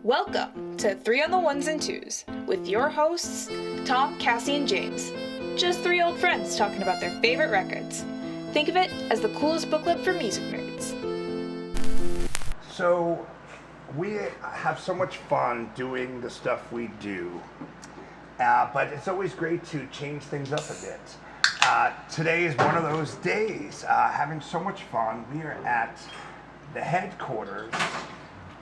Welcome to 3 on the Ones and Twos with your hosts, Tom, Cassie, and James. Just 3 old friends talking about their favorite records. Think of it as the coolest book club for music nerds. So, we have so much fun doing the stuff we do, but it's always great to change things up a bit. Today is one of those days, having so much fun. We are at the headquarters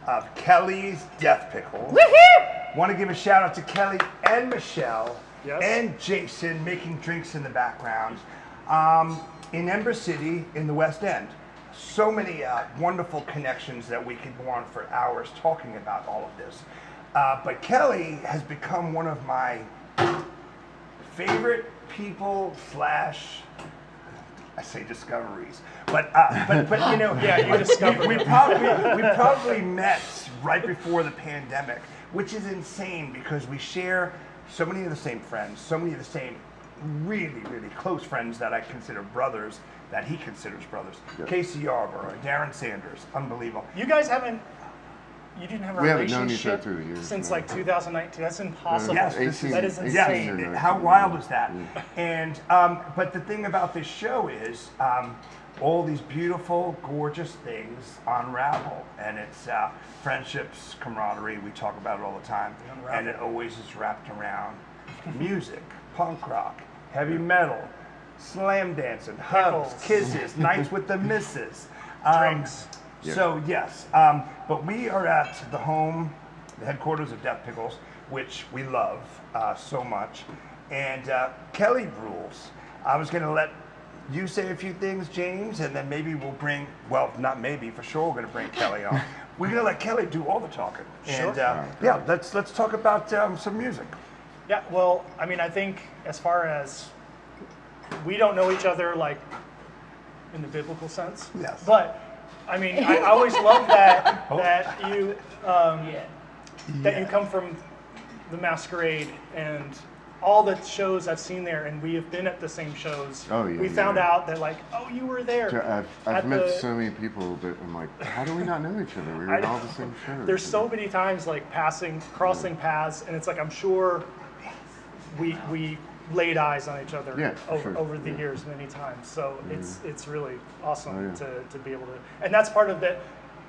of Kelly's Death Pickles. Woohoo! Want to give a shout out to Kelly and Michelle and Jason making drinks in the background in Ember City in the West End. So many wonderful connections that we could go on for hours talking about all of this. But Kelly has become one of my favorite people / I say discoveries, but you know, you discovered we probably met right before the pandemic, which is insane because we share so many of the same friends, so many of the same really close friends that I consider brothers, that he considers brothers. Yep. Casey Yarborough, Darren Sanders, unbelievable. You guys you didn't have a we haven't known each other relationship through the years, since no. like 2019. That's impossible. Yes, that is insane. Yes, how wild is that? And but the thing about this show is all these beautiful, gorgeous things unravel, and it's friendships, camaraderie. We talk about it all the time, and it always is wrapped around music, punk rock, heavy metal, slam dancing, hugs, kisses, nights with the missus, drinks. So yes, but we are at the headquarters of Death Pickles, which we love so much. And Kelly rules. I was going to let you say a few things, James, and then maybe we'll bring, well, not maybe, for sure we're going to bring Kelly on. We're going to let Kelly do all the talking. Sure. And let's talk about some music. Yeah, well, I mean, I think as far as we don't know each other like in the biblical sense. Yes. But I mean, I always love that you that you come from the Masquerade and all the shows I've seen there, and we have been at the same shows. Oh, yeah, we found out that like, oh, you were there. I've met so many people that I'm like, how do we not know each other? We were in all the same shows. There's so many times like crossing paths, and it's like I'm sure we laid eyes on each other over the years many times. So it's really awesome to be able to, and that's part of that.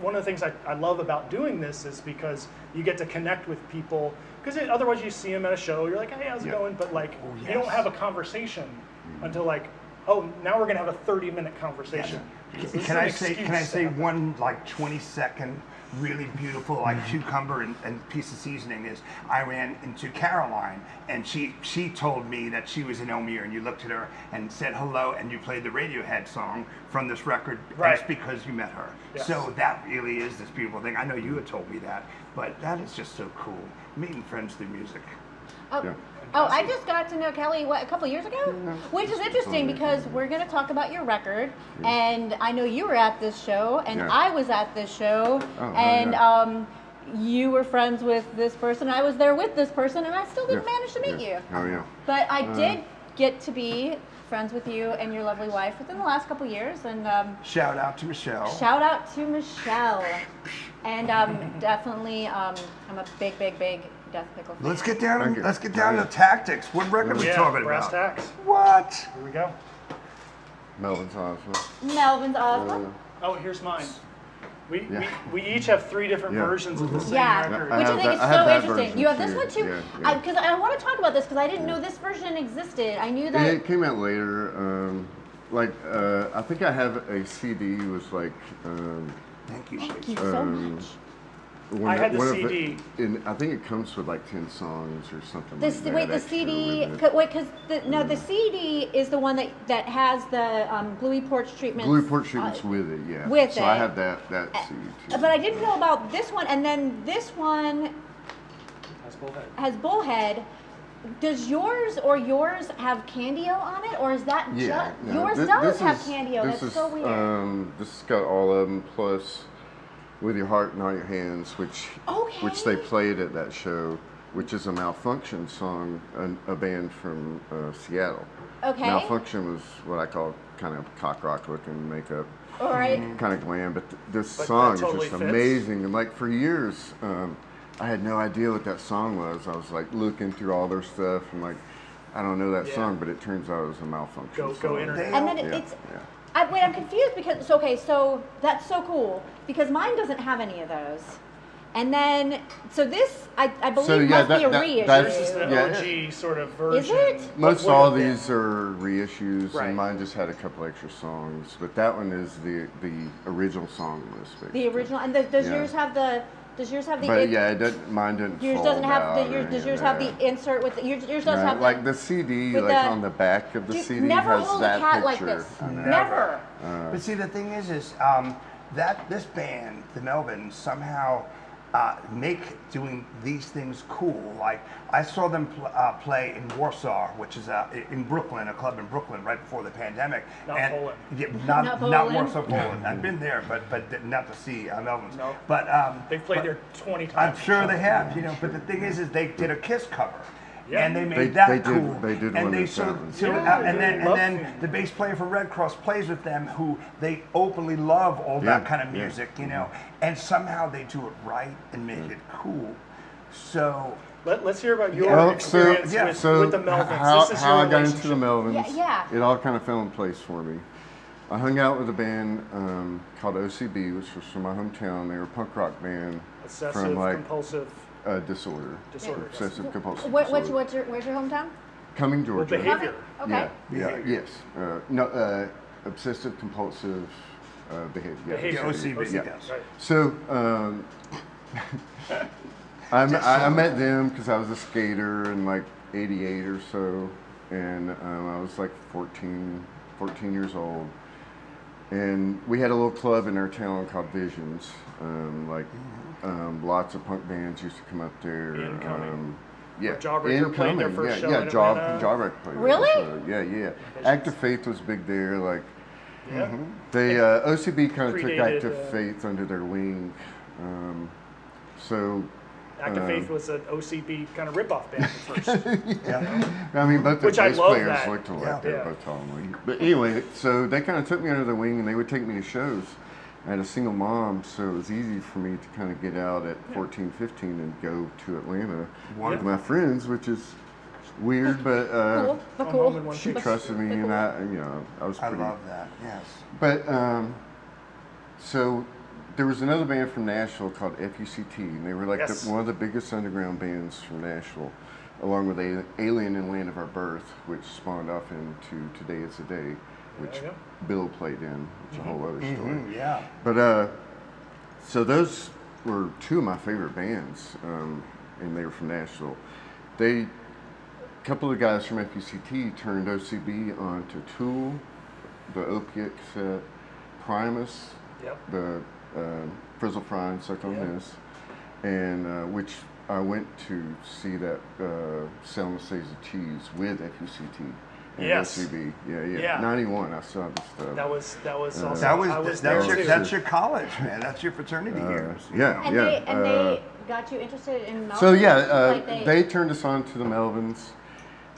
One of the things I love about doing this is because you get to connect with people, because otherwise you see them at a show, you're like, hey, how's it going? But like, you don't have a conversation until like, oh, now we're gonna have a 30-minute conversation. Can I say one like 20-second really beautiful like cucumber and piece of seasoning is I ran into Caroline, and she told me that she was in Elmere, and you looked at her and said hello, and you played the Radiohead song from this record, and it's because you met her. Yes. So that really is this beautiful thing. I know you had told me that, but that is just so cool, meeting friends through music. Oh, I just got to know Kelly, a couple years ago? Which is interesting because we're going to talk about your record, and I know you were at this show, and I was at this show, and you were friends with this person, I was there with this person, and I still didn't manage to meet you. Oh, yeah. But I did get to be friends with you and your lovely wife within the last couple years, and Shout out to Michelle. shout out to Michelle. And definitely, I'm a big Death Pickle fan. Let's get down to tactics. What record are we talking brass about? tacks. What? Here we go. Melvins, Ozma. Melvins, Ozma. Oh, here's mine. We each have 3 different versions of the same record. Which I think is so interesting. You have this one too? Yeah. Because I want to talk about this because I didn't know this version existed. I knew that. It came out later. I think I have a CD. It was like. Thank you. Thank you so much. I had the CD. I think it comes with like 10 songs or something. The CD. Because the CD is the one that has the gluey porch treatments. Gluey porch treatments with it, yeah. With so it. I have that CD too. But I didn't know about this one, and then this one has bullhead. Does yours have Candio on it, or is that yours does have Candio? That's so weird. This has got all of them plus With Your Heart and All Your Hands, which they played at that show, which is a Malfunction song, a band from Seattle. Okay. Malfunction was what I call kind of cock rock looking makeup. All right. Kind of glam, but this song is totally just fits. amazing. And like for years, I had no idea what that song was. I was like looking through all their stuff and like, I don't know that song, but it turns out it was a Malfunction song. Go internet. And then it's. Wait, I'm confused because so that's so cool because mine doesn't have any of those. And then, so this, I believe must be a reissue. This is the OG sort of version. Is it? Most all these are reissues, and mine just had a couple extra songs. But that one is the original song list. The original, and does yours have the? Does yours have the? But it doesn't. Mine didn't. Yours doesn't have the. Does yours have the insert with the? Yours doesn't have like the CD, like on the back of the CD never has hold that a cat picture. like this. Never. But see, the thing is that this band, the Melvins, somehow make doing these things cool. Like I saw them play in Warsaw, which is in Brooklyn, a club in Brooklyn, right before the pandemic. Not Poland. Yeah, not Warsaw, Poland. I've been there, but not to see Melvins. No. But they've played there 20 times. I'm sure they have, But the thing is they did a Kiss cover. Yeah. And they made that cool. They did and one they of those. and then the bass player for Red Cross plays with them, who they openly love all that kind of music, and somehow they do it right and make it cool. So let's hear about your experience with the Melvins. This is how your I got into the Melvins. Yeah. It all kind of fell in place for me. I hung out with a band called OCB, which was from my hometown. They were a punk rock band from like compulsive disorder. Obsessive compulsive Where's disorder. your hometown? Cumming, Georgia. Behavior. Okay. Yes. No. Obsessive compulsive behavior. Behavior. OCB. Yeah. Right. So I met them because I was a skater in like '88 or so, and I was like 14 years old. And we had a little club in our town called Visions. Lots of punk bands used to come up there. Incoming. Incoming. played their first show in Jawbreaker played. Really? Yeah. Active Faith was big there. Like, they OCB kind of took Active Faith under their wing. Active Faith was an OCB kind of rip-off band at first. I mean, both the Which I bass love players that. looked alike. They were both tall and lean. But anyway, so they kind of took me under their wing, and they would take me to shows. I had a single mom, so it was easy for me to kind of get out at 14, 15 and go to Atlanta with my friends, which is weird, but cool. she trusted me, and I was pretty. I love that. Yes. But so there was another band from Nashville called FUCT, and they were like one of the biggest underground bands from Nashville, along with Alien and Land of Our Birth, which spawned off into Today Is the Day, which Bill played in, which is a whole other story. Yeah. But so those were two of my favorite bands, and they were from Nashville. A couple of guys from FUCT turned OCB onto Tool, the Opiate cassette, Primus, the Frizzle Fry and Suck on This, and which I went to see that Selma Says the Cheese with FUCT. And OCB. Yeah. 91. I saw this stuff. That was awesome. That's your college, man. That's your fraternity years. And they got you interested in Melvins? So they turned us on to the Melvins,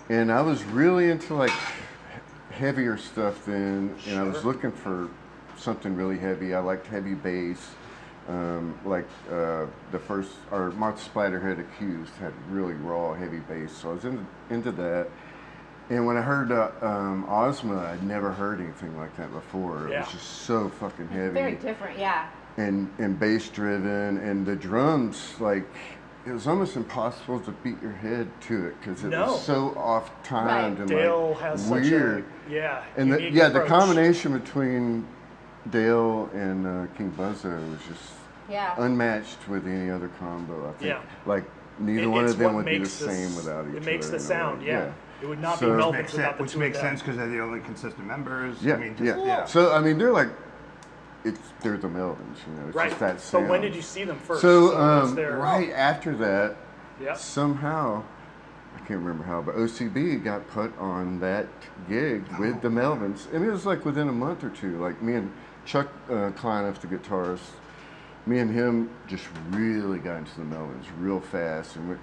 and I was really into like heavier stuff then, and I was looking for something really heavy. I liked heavy bass. The first, or Martha Splatterhead Accused had really raw, heavy bass, so I was into that. And when I heard Ozma, I'd never heard anything like that before. It was just so fucking heavy. Very different, And bass driven, and the drums, like, it was almost impossible to beat your head to it because it was so off timed and Dale like has weird. And the combination between Dale and King Buzzo was just unmatched with any other combo. I think like neither one of them would be the same without each other. It makes the sound, It would not be Melvins Melvins without the which two makes of them. sense because they're the only consistent members. Yeah. So I mean, they're like, they're the Melvins, It's just that sound. But when did you see them first? So right after that, Yep. somehow, I can't remember how, but OCB got put on that gig with the Melvins, and it was like within a month or two. Like me and Chuck Kleinoff, the guitarist, me and him just really got into the Melvins real fast, and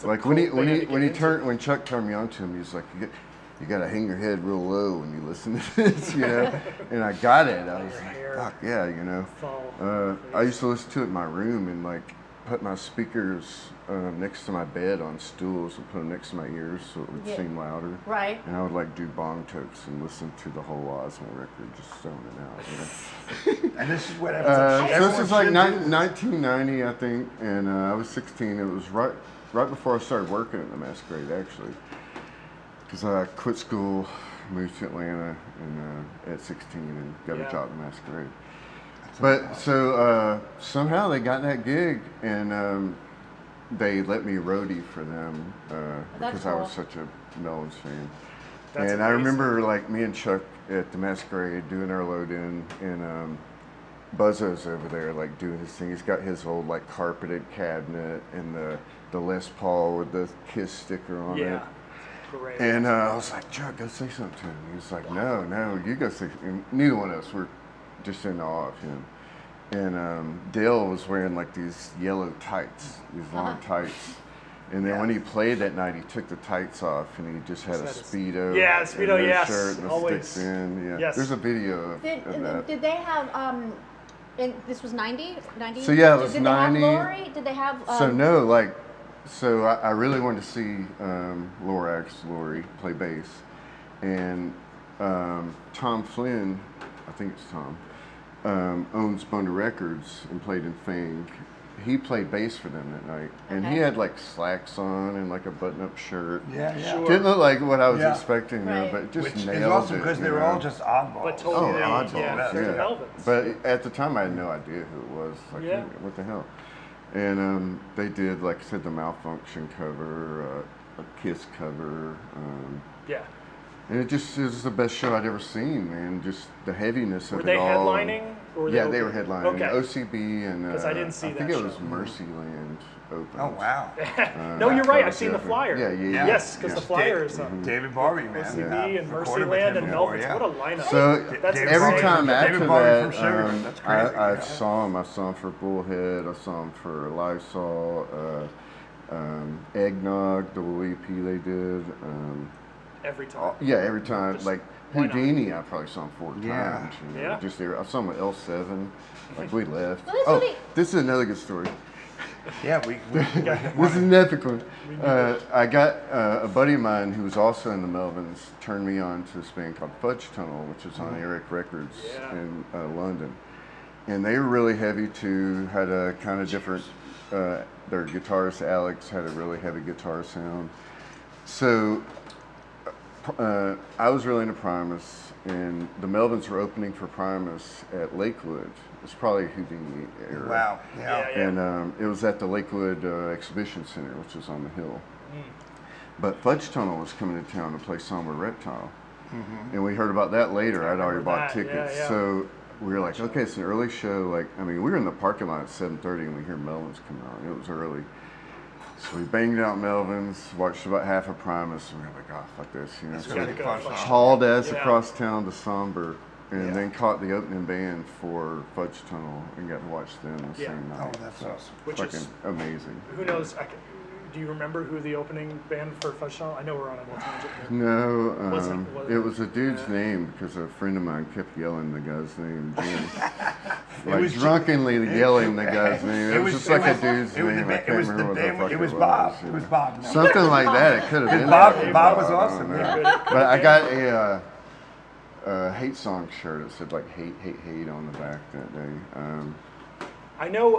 like when Chuck turned me on to him, he's like, you got to hang your head real low when you listen to this, And I got it. I was like, fuck yeah, I used to listen to it in my room, and like put my speakers next to my bed on stools and put them next to my ears so it would seem louder. Right. And I would like do bong tokes and listen to the whole Ozma record, just zoning out. And this is what So this is like 1990, I think, and I was 16. It was right before I started working at the Masquerade, actually, because I quit school, moved to Atlanta, and at 16, and got a job at the Masquerade. But so somehow they got that gig, and they let me roadie for them because I was such a Melvins fan. That's and I amazing. remember like me and Chuck at the Masquerade doing our load in, and Buzzo's over there like doing his thing. He's got his old like carpeted cabinet and the Les Paul with the Kiss sticker on it. Great. And I was like, Chuck, go say something to him. He was like, no, you go say something. Neither one of us were just in awe of him. And Dale was wearing like these yellow tights, these long tights. And then when he played that night, he took the tights off and he just had a Speedo. Yeah, Speedo, and no yes, shirt and the always. sticks in. Yeah. Yes. There's a video of that. Did they have, and this was 90? So yeah, it was did 90. They have Lori? Did they have, So no, like, so I really wanted to see Lori play bass. And Tom Flynn, I think it's Tom, owns Boner Records and played in Fang. He played bass for them that night, and he had like slacks on and like a button-up shirt. Yeah. Sure. Didn't look like what I was expecting, Right. but just Which nailed is awesome it. because they were all just oddballs. But totally, oddballs, yeah. yeah. Melvins. But at the time, I had no idea who it was. Like, what the hell? And they did, like I said, the Malfunction cover, a Kiss cover. And it was the best show I'd ever seen, man. Just the heaviness of Were it they all. headlining? Or Yeah, they were headlining. Okay. OCB and 'Cause I didn't see I that think it was show. Mercyland opened. Oh, wow. No, you're right. I've October seen the 7th. flyer. Yeah. Yes, because the flyer is David Bowie, man. OCB and Recorded with Mercyland him and before, Melvins. What a lineup. So That's David every Bowie time from- after David Bowie that, from Sugar. That's crazy. I saw him. I saw him for Bullhead. I saw him for Lysol, Eggnog, the little EP they did. Every time. Every time. Just Like why not? Houdini, I probably saw him 4 Yeah. times. You know, Yeah. just there. I saw him at L7. Like we left. Well, that's really- This is another good story. Yeah, we This is an epic one. I got a buddy of mine who was also in the Melvins turned me on to this band called Fudge Tunnel, which is on Eric Records in London. And they were really heavy too, had a kind of different, their guitarist Alex had a really heavy guitar sound. So I was really into Primus, and the Melvins were opening for Primus at Lakewood. It's probably Houdini era. Wow. Yeah. And it was at the Lakewood Exhibition Center, which is on the hill. But Fudge Tunnel was coming to town to play Somber Reptile. And we heard about that later. I'd already bought tickets. So we were like, okay, it's an early show. Like, I mean, we were in the parking lot at 7:30 and we hear Melvins come on. It was early. So we banged out Melvins, watched about half of Primus, and we were like, oh, fuck this. You know, It's so gonna we be fun. hauled ass Yeah. across town to Somber. And Yeah. then caught the opening band for Fudge Tunnel and got to watch them the same night. Oh, that's awesome. Which Fucking is, amazing. who knows? Do you remember who the opening band for Fudge Tunnel? I know we're on a little tangent here. No, Was it was a dude's yeah. name because a friend of mine kept yelling the guy's name, Jim. It Like was drunkenly yelling the guy's name. It was just like a dude's name. I can't remember what the fuck it was was. Bob. It was Bob. No. Something like that. It could have been. Bob- fucking Bob was I don't awesome, know. yeah. But I got a hate song shirt that said like hate, hate, hate on the back that day. I know,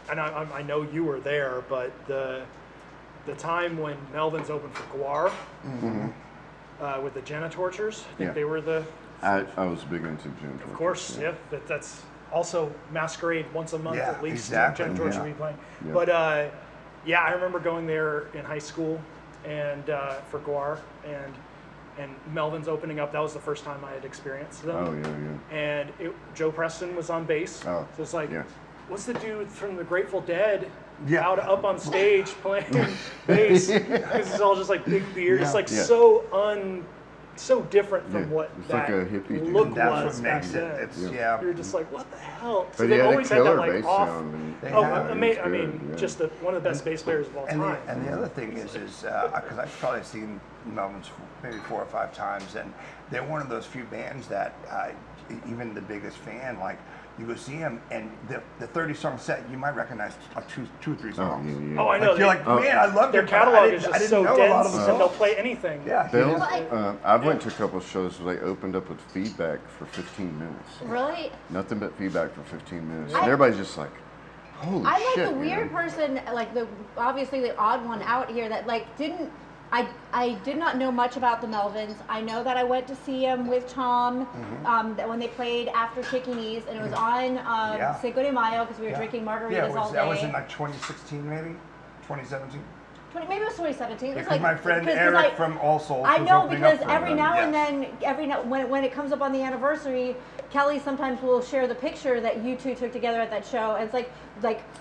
and I know you were there, but the time when Melvins opened for Gwar with the Genitortures, I think they were the. I was big into Jim. Of course, yeah. That's also Masquerade once a month Yeah, at least. exactly, Genitorture yeah. will be playing. Yeah. But yeah, I remember going there in high school and for Gwar and Melvins opening up. That was the first time I had experienced them. Oh yeah. And Joe Preston was on bass. Oh, So it's like, yeah. what's the dude from the Grateful Dead Yeah. out up on stage playing bass? Because it's all just like big beard. It's like Yeah. so different from Yeah. what It's that like a hippie dude. look That's was what back makes then. it. It's Yeah. You're just like, what the hell? So But he they've had a always had that killer like bass off. sound. And, They Oh, have. it was I mean, good, yeah. just one of the best bass players of all time. And the other thing is because I've probably seen Melvins maybe 4 or 5 times, and they're one of those few bands that even the biggest fan like you go see him, and the 30-song set, you might recognize two or three songs. Yeah. Oh, I know. Like, you're like, man, I love their it, catalog is I just didn't so know a lot dense, of the and songs. they'll play anything. Yeah. I went to a couple of shows where they opened up with feedback for 15 minutes. Really? Nothing but feedback for 15 minutes. And everybody's just like, holy I'm shit. like the weird person, like obviously the odd one out here that like didn't. I did not know much about the Melvins. I know that I went to see them with Tom that when they played after Chickie's, and it was on Cinco de Mayo because we were drinking margaritas all day. That was in like 2016 maybe? 2017? Maybe it was 2017. It was Because my friend Eric from All Souls I was know opening because up for every them. now and then, when it comes up on the anniversary, Kelly sometimes will share the picture that you two took together at that show. And it's like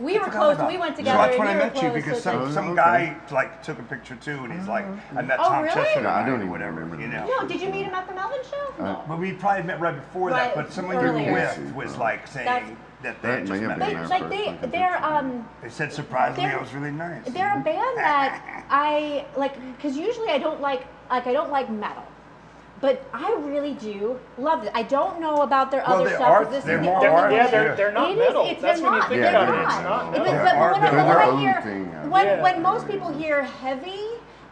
we were close, we went together. So that's when and I you were met you close, because so it's some guy like took a picture too, and he's like, I met Oh, Tom really? Chester. No, I don't or even whatever, remember you that. know. No, did you meet him at the Melvin show? No. But we probably met right before that. Right, But someone you earlier. were with was like saying that they had That may just have met. been our They said surprisingly they're- I was really nice. They're a band that I like because usually I don't like metal, but I really do love it. I don't know about their other they're stuff. art- This they're is more the art, only yeah, one. they're not It is, metal. it's- That's they're when you not. think They're about it. not. It's not But metal. when They're their I own hear thing. when most people hear heavy,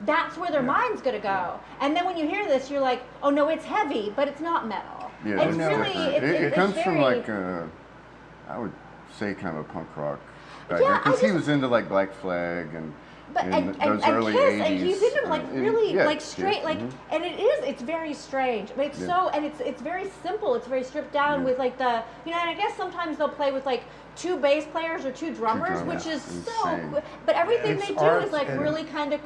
that's where their mind's gonna go. And then when you hear this, you're like, oh no, it's heavy, but it's not metal. Yeah, it's it's really different. it's It comes from very- like I would say kind of a punk rock Yeah, because I he was into like Black Flag and But those and early Kiss, 80s. and he's into like really yeah, like straight, Kiss, like, and it's very strange. But it's so, and it's very simple. It's very stripped down with like the, and I guess sometimes they'll play with like 2 bass players or 2 drummers, which is Insane. so. But everything It's they do art is like and- really kind of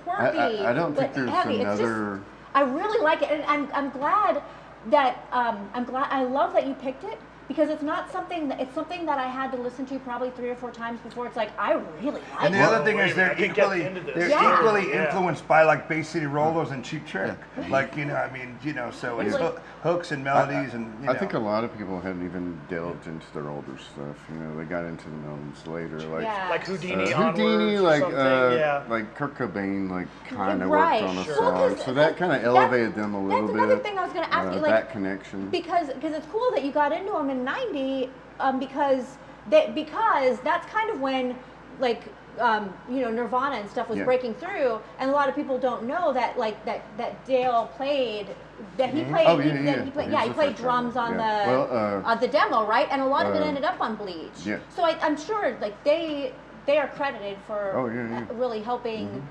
quirky. I don't think but there's heavy. It's another. just, I really like it, and I'm glad that I love that you picked it. Because it's not something it's something that I had to listen to probably 3 or 4 times before it's like I really like And the it. other thing is wait a minute, I they're can get equally into this. Yeah. influenced by like Bay City Rollers and Cheap Trick. Like, I mean, so it's Like- hooks and melodies and I think a lot of people hadn't even delved into their older stuff. They got into the Melvins later, like Yeah. Like Houdini, Houdini, onwards or like something. Yeah. like Kurt Cobain, like kind of Right. worked on a Sure. song, Well, 'cause so that kind of that's- elevated them a little That's bit. another thing I was going to ask you, like that connection. because it's cool that you got into them in '90, because that's kind of when like Nirvana and stuff was Yeah. breaking through, and a lot of people don't know that like that Dale played. That he played, Oh, he, yeah, that he played, He's yeah, he the played first drums drummer. on Yeah. the demo, right? And a lot of it uh, ended up on Bleach. yeah. So I'm sure like they are credited for Oh, yeah. really helping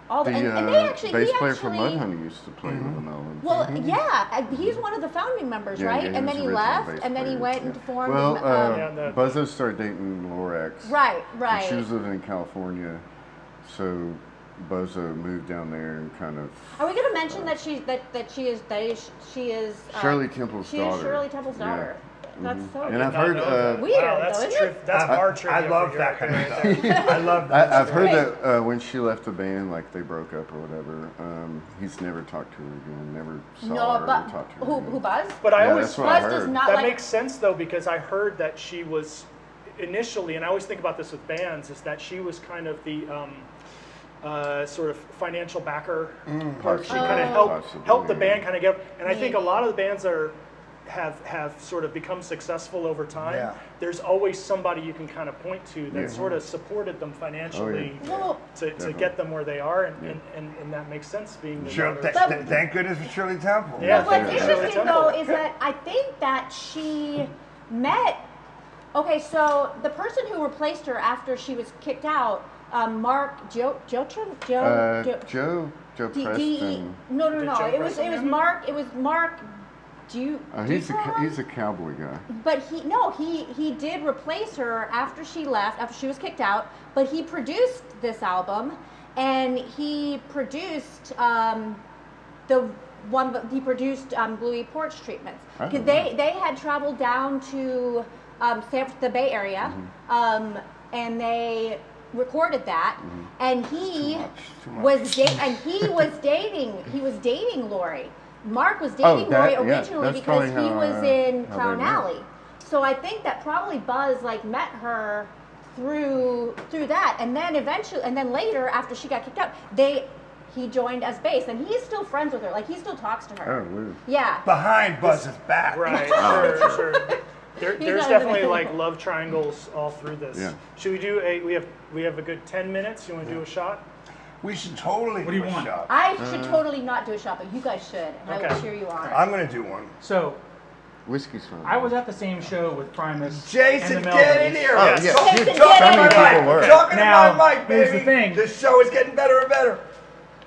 all The the and they actually bass he player actually, from Mudhoney used to play with the Melvins. well, yeah, he's one of the founding members, Yeah, right? yeah, And was then he the original left, bass and then he player, went yeah. and formed. Well, Yeah, Buzzo started dating Lorax. right, And right. she was living in California, so Bozo moved down there and kind of. Are we going to mention that she is Shirley Temple's she daughter. is Shirley Temple's Yeah. daughter. That's so. And I've heard. Weird, Wow, that's though, isn't it? That's our trivia. I love for that you kind right of there. stuff. I love that. I've heard great. that when she left the band, like they broke up or whatever. He's never talked to her again. Never saw No, her or but talked to her. who again. Buzz? But I Yeah, always that's what I Buzz does heard. not that like. makes sense though, because I heard that she was initially, and I always think about this with bands, is that she was kind of the sort of financial backer. Or she kind of helped the band kind of get. And I think a lot of the bands have sort of become successful over time. Yeah. There's always somebody you can kind of point to that sort of supported them financially Well, to get them where they are, and that makes sense being the Sure, daughter. thank goodness for Shirley Temple. Yeah. But what's Shirley interesting Temple. though is that I think that she met. Okay, so the person who replaced her after she was kicked out, Mark Joe Preston. No. Did Joe It was Preston have Mark. It was Mark. He's a cowboy guy. But he did replace her after she left, after she was kicked out. But he produced this album, and he produced Bluey Porch Treatments, because they had traveled down to the Bay Area, and they recorded that, and he was dating Lori. Mark was dating Lori originally because he was in Clown Alley. So I think that probably Buzz met her through that, and then later after she got kicked out, he joined as bass, and he's still friends with her. Like he still talks to her. Oh, weird. Yeah. Behind Buzz's back. Right, sure. There's definitely like love triangles all through this. Yeah. Should we do we have a good 10 minutes. You want to do a shot? We should totally do a shot. I should totally not do a shot, but you guys should, and I will cheer you on. I'm going to do one. So, Whiskey's fine. I was at the same show with Primus. Jason, and the get in Melvins. here. Oh, yeah. Talking Jason, to get in my here. mic. Talking Now, to my mic, baby. here's the thing. This show is getting better and better.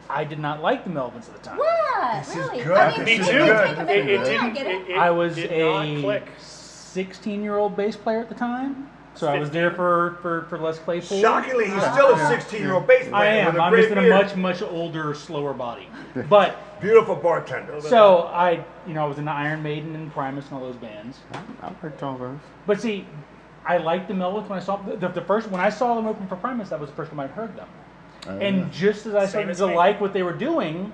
I did not like the Melvins at the time. What? This is really? good. I mean, Me it too. did take a It minute. I didn't. get it. I was did not a click. 16-year-old bass player at the time, so I was there for Les Claypool. Shockingly, he's still a 16-year-old bass player. I am. With a I'm great just in a beard. much older, slower body. But Beautiful bartender. so I was in the Iron Maiden and Primus and all those bands. I've heard all those. But see, I liked the Melvins when I saw the first when I saw them open for Primus. That was the first time I'd heard them. And just as I started to like what they were doing,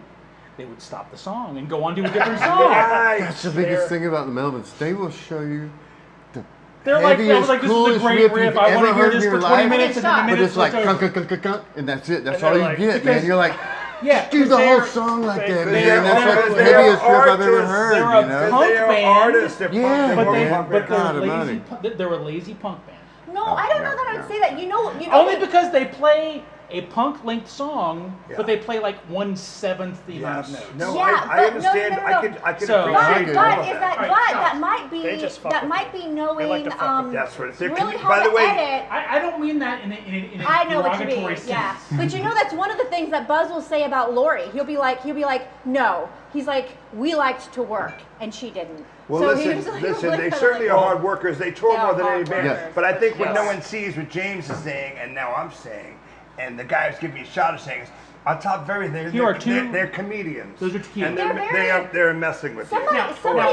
they would stop the song and go on to a different song. That's the biggest thing about the Melvins. They will show you the They're like, I was like, this is a great riff. I want to hear this for 20 minutes, and then the but minutes it's like switch over. kunk, and that's it. That's And all they're you like- get, man. You're like, Yeah, do the whole song like that, man. That's like the heaviest riff I've ever heard, They're you a know? punk They are band. artists. They're Yeah, punk. But They're they're God lazy. almighty. They're a lazy punk band. No, I don't know that I would say that. You know. Only because they play a punk-length song, Yeah. but they play like 1/7 the amount of notes. No, Yeah, I but understand. no. I could So- appreciate all of that. That might be They just fuck that with might it. be They knowing like to fuck with That's what it's. They're really commu- how By the to way, edit. I don't mean that in a I know what you derogatory mean. sense. Yeah, but you know that's one of the things that Buzz will say about Lori. He'll be like, no. He's like, we liked to work, and she didn't. well, So listen, he's like, they certainly are hard workers. They tour They are more than hard any band. workers. But I think what Yes. no one sees, what James is saying, and now I'm saying, and the guy who's giving me a shot is saying, is on top of everything, Here are two- they're comedians. Those are tequila. And They're they're messing with you. Somebody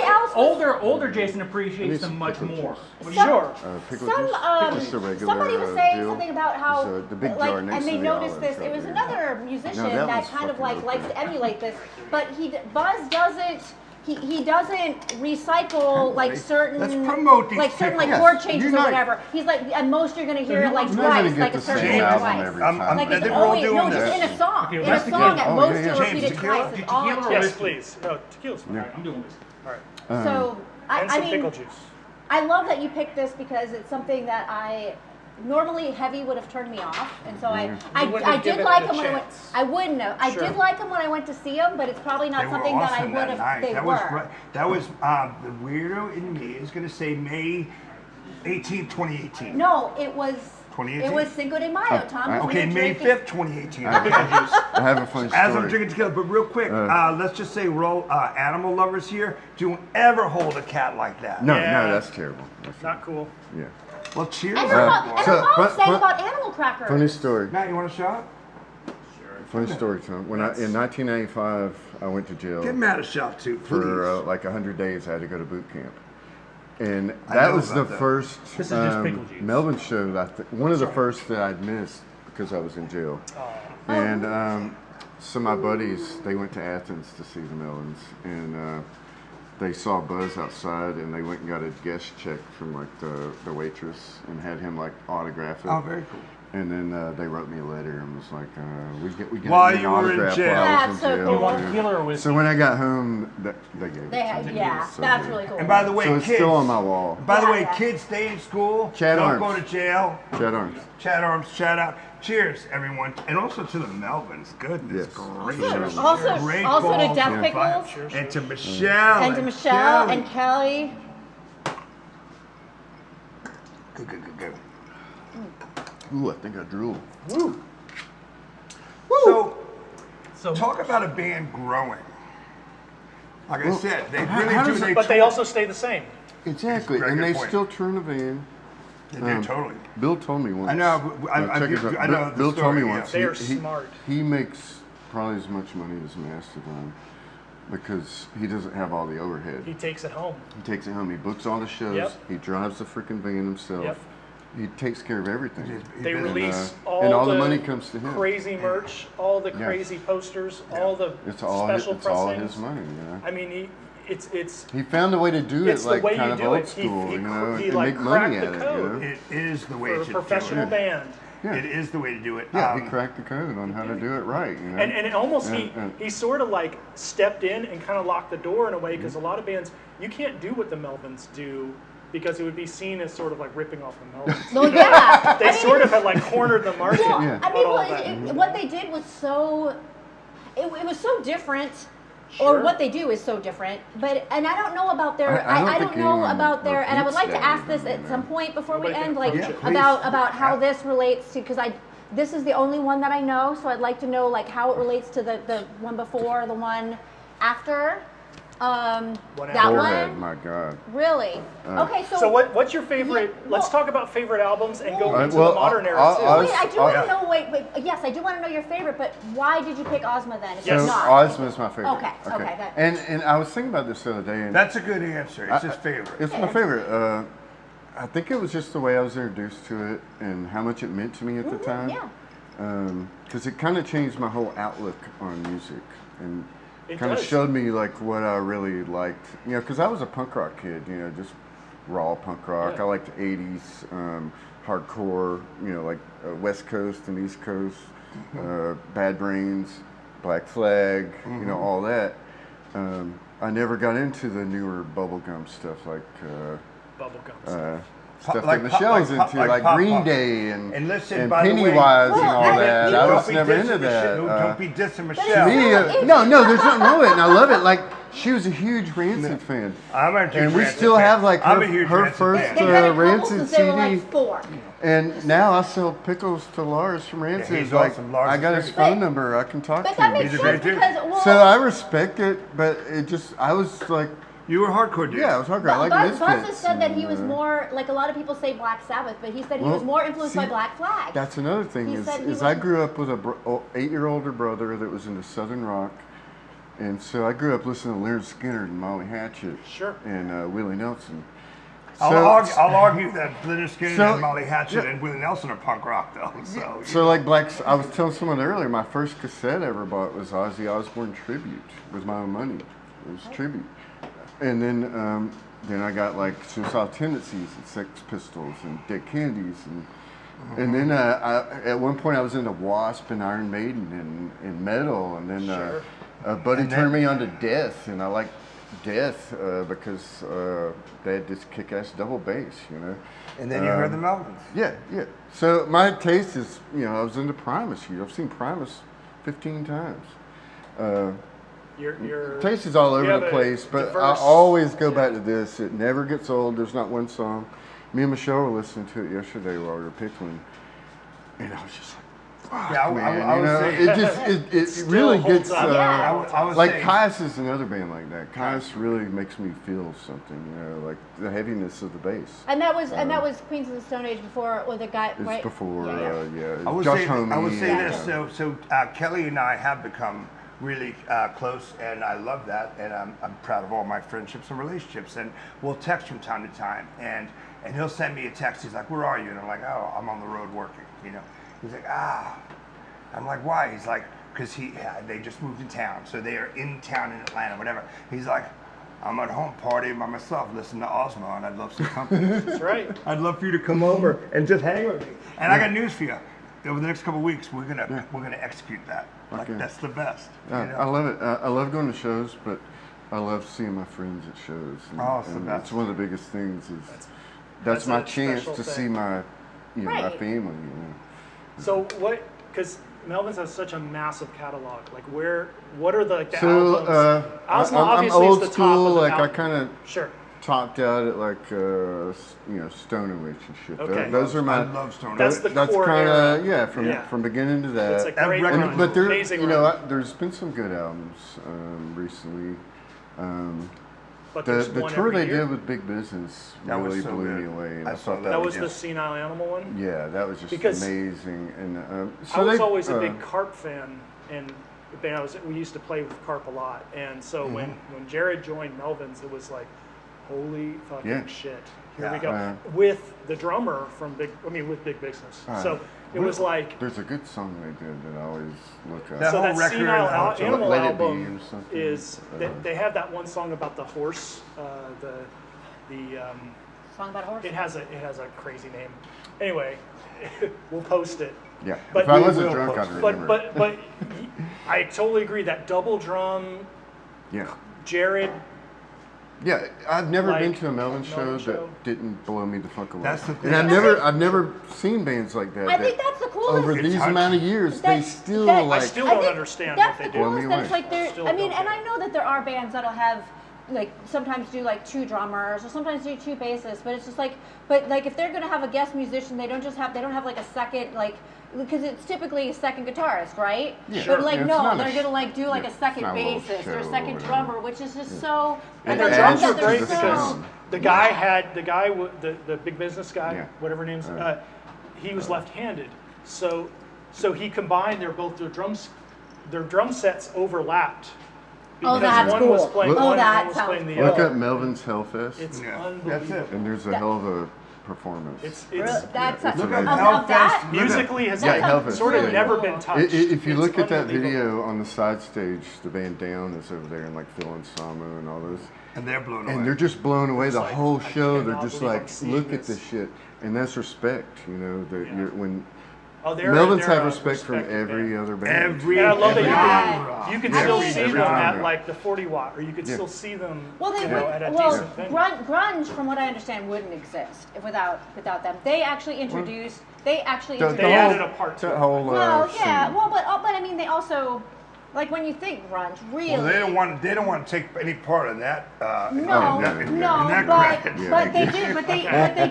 else was Older Jason appreciates them much more. Sure. Pickle Some, juice. Pickle's the regular somebody was saying deal. something about how, There's the big like, jar next and they to the noticed olives this. It out was there. another musician that that was kind of fucking like likes okay. to emulate this, but Buzz doesn't. He doesn't recycle like certain Let's promote these like certain like people. chord Yes, changes you're or not- whatever. He's like at most you're gonna hear it like You're not gonna twice, get like a the certain same thing album twice. every I'm- time. Like I it's think we're all only doing no, this. just in a song. Okay, In a let's song, begin. at Oh, most yeah, you'll yeah. repeat it James, twice. It's all tequila or it Yes, whiskey? please. No, tequila's fine. I'm doing this. All right. So And I some mean, pickle juice. I love that you picked this because it's something that I normally heavy would have turned me off, and so wouldn't I have did given like it a them when I went. chance. I wouldn't have. I Sure. did like them when I went to see them, but it's probably not They were something that I awesome would that have. night. They That were. was great. That was the weirdo in me is going to say May 18th, 2018. No, it was. 2018? It was Cinco de Mayo, Tom. I- when Okay, we were May drinking. 5th, 2018. I have a funny story. As I'm drinking tequila, but real quick, let's just say we're all animal lovers here. Don't ever hold a cat like that. No, Yeah. no, that's terrible. That's Not cool. yeah. Well, cheers. And her mom, and So, her mom sang fun- about animal crackers. Funny story. Matt, you want a shot? Funny story, Tom. When in 1995, I went to jail Give Matt a shot too, please. for like 100 days. I had to go to boot camp, and I that know was the about that. first This is just pickle juice. Melvin show. One of the first that I'd missed because I was in jail. And some of my buddies, they went to Athens to see the Melvins, and they saw Buzz outside, and they went and got a guest check from like the waitress and had him like autograph it. Oh, very cool. And then they wrote me a letter and was like, we got While an you were in autograph jail. while I was That's in so jail. cool. You want Yeah. tequila or whiskey? So when I got home, they gave it They to had, me. yeah, So that's good. really cool. And by the way, So it's kids. still on my wall. By the Yeah, way, yeah. kids, stay in school. Chad Don't Arms. go to jail. Chad Arms. Chad Arms, shout out. Cheers, everyone. And also to the Melvins. Goodness Yes. gracious. Also, Great also to balls Death and Pickles fire. And to Michelle. and to Michelle Kelly. and Kelly. Good. Ooh, I think I drooled. So, talk about a band growing. Like I Well, said, they how- really how do. does They But they tour- also stay the same. Exactly, Very and good they point. still turn a van. They do, totally. Bill told me once. I know, but I check know this out. the Bill told me story, yeah. once. They are smart. He makes probably as much money as Mastodon because he doesn't have all the overhead. He takes it home. He takes it home. He books all the shows. Yep. He drives the freaking van himself. Yep. He takes care of everything. They And, release and all the money comes to him. crazy merch, all the Yeah. crazy posters, all the It's all special it's all pressings. his money, you know. I mean, it's He found a way to do It's it the like way kind you of do old it. He- school, he you know, he, and like, make money cracked at the it, you know. code. It is the way for to a do professional it. band. Yeah. It is the way to do it. Yeah, he cracked the code on how to do it right, you know. And it almost And- he sort of like stepped in and kind of locked the door in a way Mm-hmm. because a lot of bands you can't do what the Melvins do because it would be seen as sort of like ripping off the Melvins. Well, yeah. They sort of had like cornered the market. Well, Yeah. I mean, what they did was so, it was so different. Or what they do is so different, and I don't know about their. I don't know about their, and I would like to ask this at some point before we end, like about how this relates to, because this is the only one that I know, so I'd like to know like how it relates to the one before, the one after. That one. My God. Really? Okay, so what's your favorite? Let's talk about favorite albums and go into the modern era too. Wait, I do want to know. Wait, yes, I do want to know your favorite, but why did you pick Ozma then? If So not? Ozma is my favorite. Okay. And I was thinking about this the other day. And That's a good answer. It's his favorite. It's my favorite. I think it was just the way I was introduced to it and how much it meant to me at the time. Yeah. Because it kind of changed my whole outlook on music and It kind of does. showed me like what I really liked. You know, because I was a punk rock kid. You know, just raw punk rock. Yeah. I liked the '80s hardcore. You know, like West Coast and East Coast. Bad Brains, Black Flag. You know, all that. I never got into the newer bubblegum stuff like. Bubblegum. Stuff Like that pop- Michelle's like pop- into, like like pop Green punk. Day and by the way, Pennywise and all Well, that. I Don't was be never dissing into that. Michelle. Don't be dissing To Michelle. me, no, there's nothing wrong with it, and I love it. Like she was a huge Rancid fan, I'm a huge and we Rancid still fan. have like I'm a huge her Rancid first fan. They've had a couple Rancid since CD. they were like 4. And now I sell pickles to Lars from Rancid. he's Like awesome. Lars I is got his great. phone number. I can talk But to that him. makes He's a sense great dude. because, well, So I respect it, but it just I was like, You were a hardcore dude. yeah, I was hardcore. I like Buzz Misfits. has said that he was and, more, like a lot of people say Black Sabbath, but he said he Well, was more influenced by see, Black Flag. That's another thing He is said he I was- grew up with a 8-year older brother that was into Southern rock, and so I grew up listening to Leonard Skinner and Molly Hatchet, Sure. and Willie Nelson. I'll argue that Leonard Skinner So- and Molly Hatchet yeah. and Willie Nelson are punk rock though. So like I was telling someone earlier, my first cassette I ever bought was Ozzy Osbourne Tribute with my own money. It was tribute, and then I got like Suicidal Tendencies and Sex Pistols and Dead Kennedys and then at one point I was into Wasp and Iron Maiden and metal, and then a buddy turned me on to Death, and I liked Death because they had this kick-ass double bass, you know. And then you heard the Melvins. Yeah. So my taste is, you know, I was into Primus. I've seen Primus 15 times. Your Taste is all you over have the a place, but I diverse- always go back to this. It never gets old. There's not one song. Me and Michelle were listening to it yesterday while we were pickling, and I was just like, Yeah, man, I you would know, say it still really holds gets up. I would like say, Caius is another band like that. Caius really makes me feel something, you know, like the heaviness of the bass. And that was Queens of the Stone Age before, or the guy, It's right? before, Yeah. I would Josh say, Homme. I would say and, this. So Kelly and I have become really close, and I love that. And I'm proud of all my friendships and relationships. And we'll text from time to time, and he'll send me a text. He's like, "Where are you?" And I'm like, "Oh, I'm on the road working." You know. He's like, "Ah." I'm like, "Why?" He's like, "Because they just moved in town, so they are in town in Atlanta, whatever." He's like, "I'm at home partying by myself, listening to Ozma, and I'd love some company." That's right. I'd love for you to come over and just hang with me. And I got news for you. Over the next couple of weeks, we're gonna execute that. Like Okay. that's the best. You know? I love it. I love going to shows, but I love seeing my friends at shows. And, Oh, it's the and best. it's one of the biggest things. That's that's my a chance special to thing. see my, my Right. family. You know. So what? Because Melvins has such a massive catalog. Like what are the So albums? Ozma I'm obviously old is the school. top of the Like I mountain. kind of Sure. topped out at like Stone and Witch and shit. Okay. Those are my. I love Stone. That's the That's core kind era. of from beginning to that. It's a great record- run. But there, amazing you know, run. there's been some good albums recently. But The there's the one tour every they year. did with Big Business That was really so blew me good. away. And I I saw thought that. That was yeah. the Senile Animal one. Yeah, that was just Because amazing. And I was always a big Carp fan, and we used to play with Carp a lot. And so when Jared joined Melvins, it was like, holy fucking Yeah. shit. Here Yeah. we go. With the drummer from with Big Business. So it was like, There's a good song they did that I always look up. That so whole that record Senile and the- Animal Let It Be album or something. is, they have that one song about the horse, Song about a horse. it has a crazy name. Anyway, we'll post it. Yeah, But if I we wasn't will drunk, I'd post But remember. but I totally agree that double drum, Yeah, Jared, Yeah, I've never Like been to a Melvins show Melvins show. that didn't blow me the fuck away. That's the thing. And I've never seen bands like that. I think that's the coolest. Over these amount of years, they still I like. I still I don't think understand that's what they the do. coolest. That it's like they're. Still I mean, don't and get I know that there are bands that'll have like sometimes do like 2 drummers or sometimes do 2 bassists, but it's just like, but like if they're gonna have a guest musician, they don't have like a second like. Because it's typically a second guitarist, right? Yeah. But like Yeah, it's no, not a they're gonna like do like a second not a little bassist or a show second or drummer, which is just so. And like, the I drums love are that they're great the because sound. the guy the big business guy, Yeah. whatever name's, Uh, he was left-handed, so he combined their drum sets overlapped. Oh, Because that's one was cool. playing Oh, one, that one was sounds playing the cool. Look other. up Melvin's Hellfest, It's Yeah, unbelievable. that's it. and there's a hell of a performance. It's That's it's of amazing. that. musically has Yeah, Hellfest, sort of yeah. never been touched. If you It's look at that unbelievable. video on the side stage, the band Down is over there, and like Phil and Samu and all those, And they're blown away. and they're just blown away It's the like, whole I show. cannot They're just believe like, I'm seeing look at this. this shit, and that's respect. You know, when Oh, Melvins they're have a respect from respected every band. other band. Every And I love every that genre. you can I still mean- see Every them genre. at like the 40 watt, or you could Yeah. still see them Well, they at a would. decent venue. Grunge, from what I understand, wouldn't exist without them. They actually introduced. They actually The introduced. They added a part to that it. whole Well, yeah. scene. Well, but I mean, they also, like when you think grunge, really. Well, they don't want to take any part in that. No, in that no, credit. but they did, but they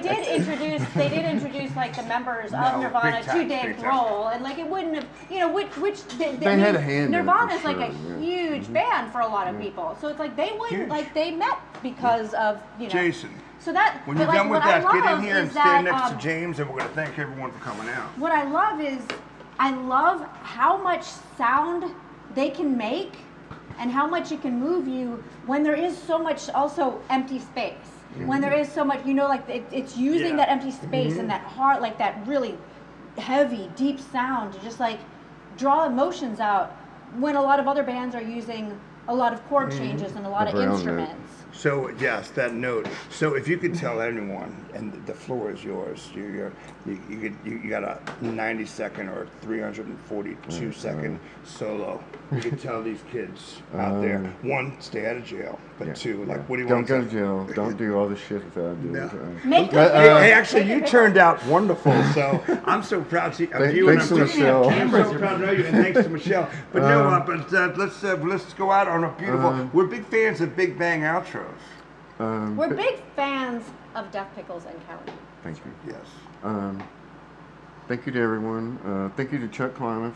did introduce like the members of No, Nirvana big time, to Dave's big time. role, and like it wouldn't have, which They had a hand in it for Nirvana's like a sure, yeah. huge band for a lot of people, so it's like they wouldn't Huge. like they met because of Jason, So that when but you're like, done with what I that, get in love here and is stand that, next to James, and we're going to thank everyone for coming out. what I love is I love how much sound they can make and how much it can move you when there is so much also empty space. When there is so much, like it's using Yeah. that empty space and that heart, like that really heavy, deep sound to just like draw emotions out when a lot of other bands are using a lot of chord changes and a lot The of brown note. instruments. So yes, that note. So if you could tell anyone, and the floor is yours, you got a 90-second or 342-second solo. You could tell these kids out there, one, stay out of jail, but two, like, what do you Don't want go to to jail. Don't do all the shit that I do. No. Make Hey, actually, you turned out wonderful. So I'm so proud of you. Thanks to Michelle. I'm so proud to know you, and thanks to Michelle. But let's go out on a beautiful. We're big fans of Big Bang outros. We're big fans of Death Pickles and County. Thank you. Yes. Thank you to everyone. Thank you to Chuck Klamath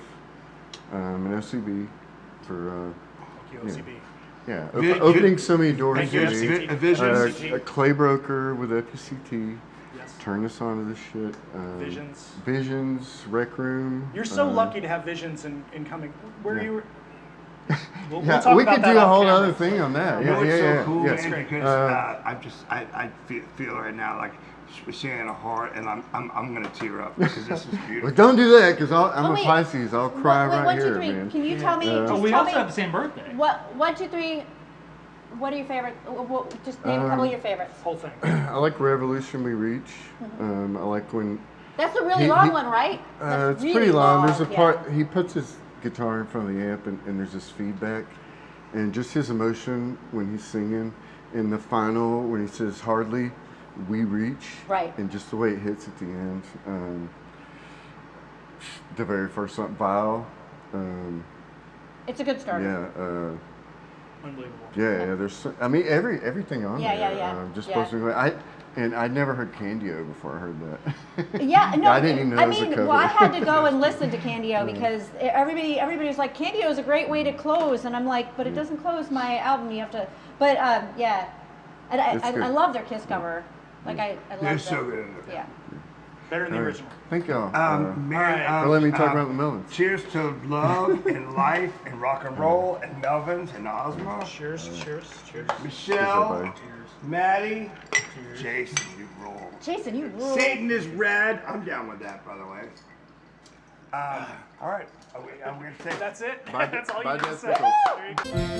and OCB for Thank you, OCB. yeah Vi- opening so many doors Thank for you, me. FCT. Visions. A clay broker with FCT. Yes. Turn us on to this shit. Visions. Visions, Rec Room. You're so lucky to have visions in coming. Where yeah. you were. We'll Yeah, talk we about could that do a off whole camera. other thing on that. You know what's so cool, yeah. man? Because I feel right now like we're sharing a heart, and I'm gonna tear up because this is beautiful. Well, don't do that because I'm Oh, a wait. Pisces. I'll cry Wait, right 1, 2, here, 3. man. Can you tell me? Oh, just we tell also me have the same birthday. What 1, 2, 3? What are your favorite? Just name a couple of your favorites. Whole thing. I like Revolution We Reach. I like when That's a really He- long he- one, right? That's it's really pretty long. There's a yeah. part he puts his guitar in front of the amp, and there's this feedback, and just his emotion when he's singing. In the final, when he says "Hardly We Reach," Right. and just the way it hits at the end. The very first song, Vile. It's a good start. Yeah. Unbelievable. Yeah, there's. I mean, everything on Yeah, there. yeah, yeah. Just Yeah. supposed to. I'd never heard Candio before I heard that. Yeah, no, I didn't even know I it was a mean, cover. well, I had to go and listen to Candio because everybody was like, Candio is a great way to close, and I'm like, but it doesn't close my album. You have to, but yeah, and It's good. I love their Kiss cover. Like I love They're them. so good. Yeah. Better than the All right. original. Thank y'all. Man, for letting me talk about the Melvins. Cheers to love and life and rock and roll and Melvins and Ozma. Cheers, cheers, cheers. Michelle, everybody. Maddie, Jason, you roll. Jason, you rule. Satan is red. I'm down with that, by the way. All right. Are we gonna say That's it. Bye, That's all bye, you need to Death say. Pickles. There you go.